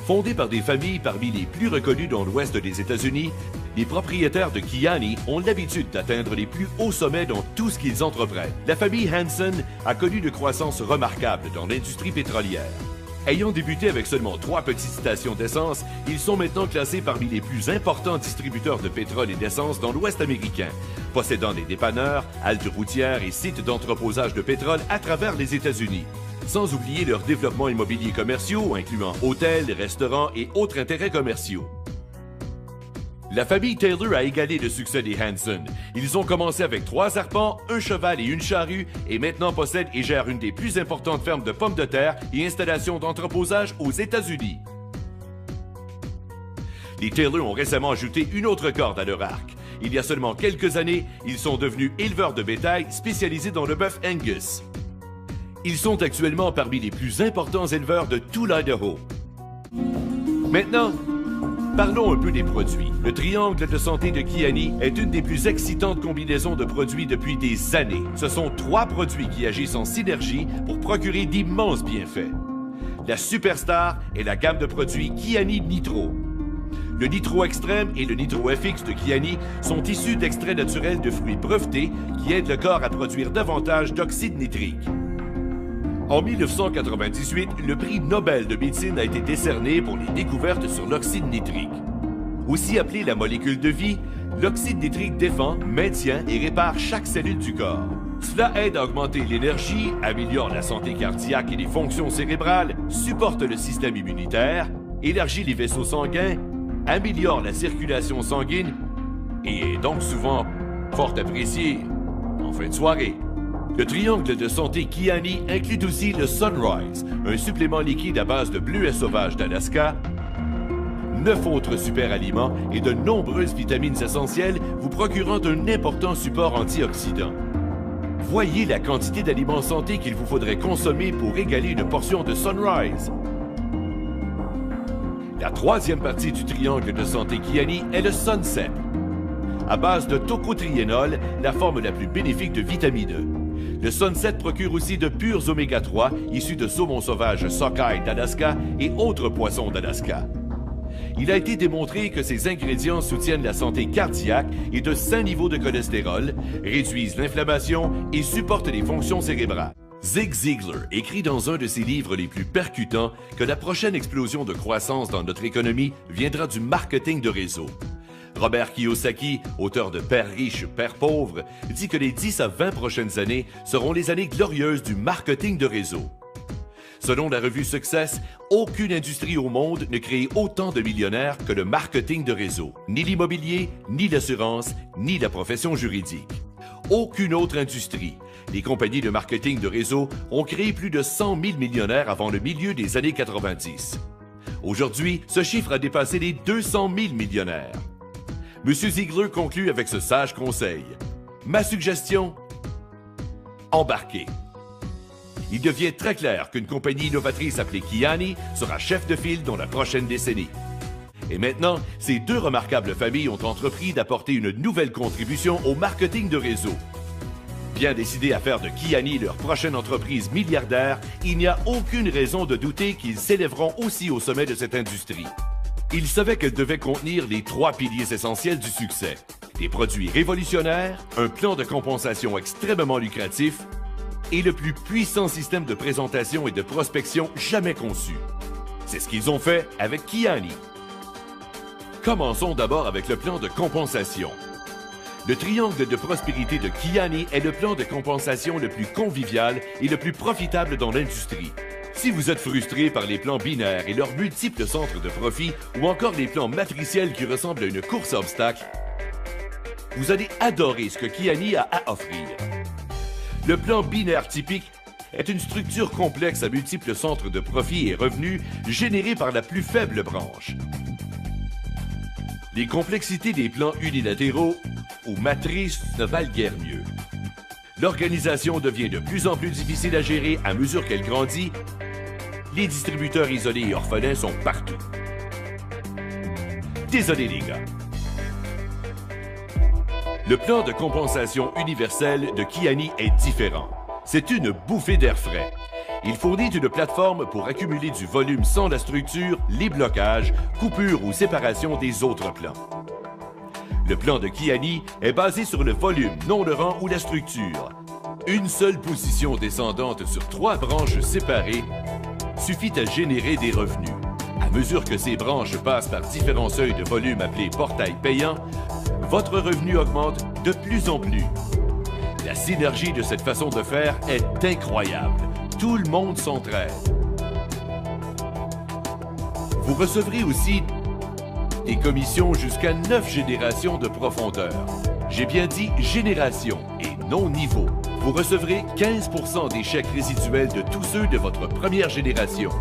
Fondé par des familles parmi les plus reconnues dans l'ouest des États-Unis, les propriétaires de Kiani ont l'habitude d'atteindre les plus hauts sommets dans tout ce qu'ils entreprennent. La famille Hanson a connu une croissance remarquable dans l'industrie pétrolière. Ayant débuté avec seulement 3 petites stations d'essence, ils sont maintenant classés parmi les plus importants distributeurs de pétrole et d'essence dans l'Ouest américain, possédant des dépanneurs, haltes routières et sites d'entreposage de pétrole à travers les États-Unis. Sans oublier leurs développements immobiliers commerciaux, incluant hôtels, restaurants et autres intérêts commerciaux. La famille Taylor a égalé le succès des Hanson. Ils ont commencé avec 3 arpents, un cheval et une charrue et maintenant possèdent et gèrent une des plus importantes fermes de pommes de terre et installations d'entreposage aux États-Unis. Les Taylor ont récemment ajouté une autre corde à leur arc. Il y a seulement quelques années, ils sont devenus éleveurs de bétail spécialisés dans le bœuf Angus. Ils sont actuellement parmi les plus importants éleveurs de tout l'Idaho. Maintenant, parlons un peu des produits. Le triangle de santé de Kiani est une des plus excitantes combinaisons de produits depuis des années. Ce sont 3 produits qui agissent en synergie pour procurer d'immenses bienfaits. La superstar est la gamme de produits Kiani Nitro. Le Nitro Extrême et le Nitro FX de Kiani sont issus d'extraits naturels de fruits brevetés qui aident le corps à produire davantage d'oxyde nitrique. En 1998, le prix Nobel de médecine a été décerné pour les découvertes sur l'oxyde nitrique. Aussi appelé la molécule de vie, l'oxyde nitrique défend, maintient et répare chaque cellule du corps. Cela aide à augmenter l'énergie, améliore la santé cardiaque et les fonctions cérébrales, supporte le système immunitaire, élargit les vaisseaux sanguins, améliore la circulation sanguine et est donc souvent fort apprécié en fin de soirée. Le triangle de santé Kiani inclut aussi le Sunrise, un supplément liquide à base de bleuets sauvages d'Alaska, 9 autres super aliments et de nombreuses vitamines essentielles vous procurant un important support antioxydant. Voyez la quantité d'aliments santé qu'il vous faudrait consommer pour égaler une portion de Sunrise. La 3e partie du triangle de santé Kiani est le Sunset. À base de tocotriénol, la forme la plus bénéfique de vitamine E. Le Sunset procure aussi de purs oméga 3 issus de saumon sauvage sockeye d'Alaska et autres poissons d'Alaska. Il a été démontré que ces ingrédients soutiennent la santé cardiaque et de sains niveaux de cholestérol, réduisent l'inflammation et supportent les fonctions cérébrales. Zig Ziglar écrit dans un de ses livres les plus percutants que la prochaine explosion de croissance dans notre économie viendra du marketing de réseau. Robert Kiyosaki, auteur de Père riche, Père pauvre, dit que les 10 à 20 prochaines années seront les années glorieuses du marketing de réseau. Selon la revue Success, aucune industrie au monde ne crée autant de millionnaires que le marketing de réseau. Ni l'immobilier, ni l'assurance, ni la profession juridique. Aucune autre industrie. Les compagnies de marketing de réseau ont créé plus de 100 000 millionnaires avant le milieu des années 90. Aujourd'hui, ce chiffre a dépassé les 200 000 millionnaires. M. Ziglar conclut avec ce sage conseil. Ma suggestion? Embarquez. Il devient très clair qu'une compagnie innovatrice appelée Kiani sera chef de file dans la prochaine décennie. Et maintenant, ces 2 remarquables familles ont entrepris d'apporter une nouvelle contribution au marketing de réseau. Bien décidés à faire de Kiani leur prochaine entreprise milliardaire, il n'y a aucune raison de douter qu'ils s'élèveront aussi au sommet de cette industrie. Ils savaient qu'elle devait contenir les 3 piliers essentiels du succès. Des produits révolutionnaires, un plan de compensation extrêmement lucratif et le plus puissant système de présentation et de prospection jamais conçu. C'est ce qu'ils ont fait avec Kiani. Commençons d'abord avec le plan de compensation. Le triangle de prospérité de Kiani est le plan de compensation le plus convivial et le plus profitable dans l'industrie. Si vous êtes frustré par les plans binaires et leurs multiples centres de profit ou encore les plans matriciels qui ressemblent à une course à obstacles, vous allez adorer ce que Kiani a à offrir. Le plan binaire typique est une structure complexe à multiples centres de profit et revenus générés par la plus faible branche. Les complexités des plans unilatéraux ou matrices ne valent guère mieux. L'organisation devient de plus en plus difficile à gérer à mesure qu'elle grandit. Les distributeurs isolés et orphelins sont partout. Désolé les gars. Le plan de compensation universel de Kiani est différent. C'est une bouffée d'air frais. Il fournit une plateforme pour accumuler du volume sans la structure, les blocages, coupures ou séparation des autres plans. Le plan de Kiani est basé sur le volume, non le rang ou la structure. Une seule position descendante sur 3 branches séparées suffit à générer des revenus. À mesure que ces branches passent par différents seuils de volume appelés portails payants, votre revenu augmente de plus en plus. La synergie de cette façon de faire est incroyable. Tout le monde s'entraide. Vous recevrez aussi des commissions jusqu'à 9 générations de profondeur. J'ai bien dit génération et non niveau. Vous recevrez 15% des chèques résiduels de tous ceux de votre première génération,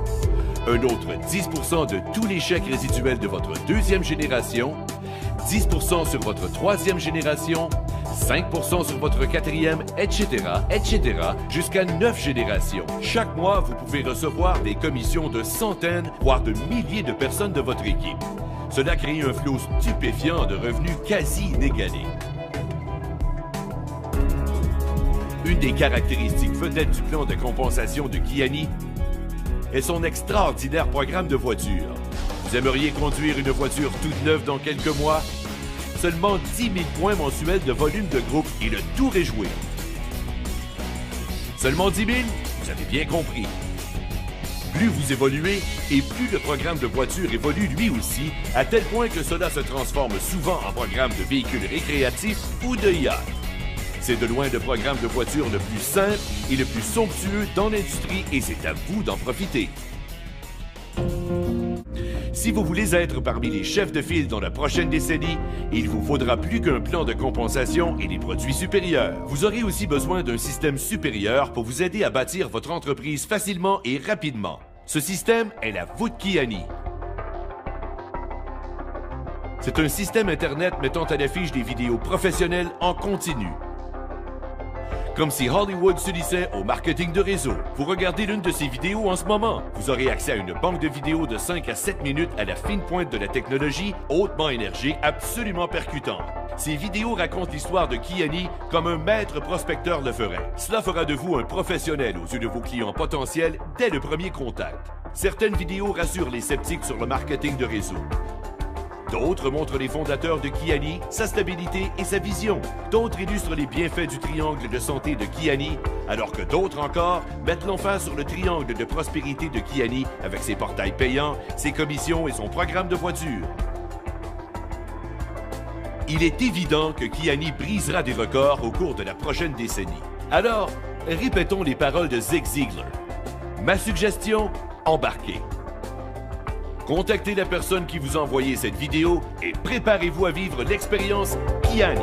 un autre 10% de tous les chèques résiduels de votre deuxième génération, 10% sur votre troisième génération, 5% sur votre quatrième, etc., jusqu'à 9 générations. Chaque mois, vous pouvez recevoir des commissions de centaines, voire de milliers de personnes de votre équipe. Cela crée un flot stupéfiant de revenus quasi inégalé. Une des caractéristiques vedettes du plan de compensation de Kiani est son extraordinaire programme de voiture. Vous aimeriez conduire une voiture toute neuve dans quelques mois? Seulement 10 000 points mensuels de volume de groupe et le tour est joué. Seulement 10 000? Vous avez bien compris. Plus vous évoluez et plus le programme de voiture évolue lui aussi, à tel point que cela se transforme souvent en programme de véhicules récréatifs ou de yachts. C'est de loin le programme de voiture le plus simple et le plus somptueux dans l'industrie et c'est à vous d'en profiter. Si vous voulez être parmi les chefs de file dans la prochaine décennie, il vous faudra plus qu'un plan de compensation et des produits supérieurs. Vous aurez aussi besoin d'un système supérieur pour vous aider à bâtir votre entreprise facilement et rapidement. Ce système est la voûte Kiani. C'est un système Internet mettant à l'affiche des vidéos professionnelles en continu. Comme si Hollywood se lisait au marketing de réseau. Vous regardez l'une de ces vidéos en ce moment. Vous aurez accès à une banque de vidéos de 5 à 7 minutes à la fine pointe de la technologie, hautement énergique, absolument percutante. Ces vidéos racontent l'histoire de Kiani comme un maître prospecteur le ferait. Cela fera de vous un professionnel aux yeux de vos clients potentiels dès le premier contact. Certaines vidéos rassurent les sceptiques sur le marketing de réseau. D'autres montrent les fondateurs de Kiani, sa stabilité et sa vision. D'autres illustrent les bienfaits du triangle de santé de Kiani, alors que d'autres encore mettent l'emphase sur le triangle de prospérité de Kiani avec ses portails payants, ses commissions et son programme de voiture. Il est évident que Kiani brisera des records au cours de la prochaine décennie. Alors, répétons les paroles de Zig Ziglar. Ma suggestion, embarquez. Contactez la personne qui vous a envoyé cette vidéo et préparez-vous à vivre l'expérience Kiani.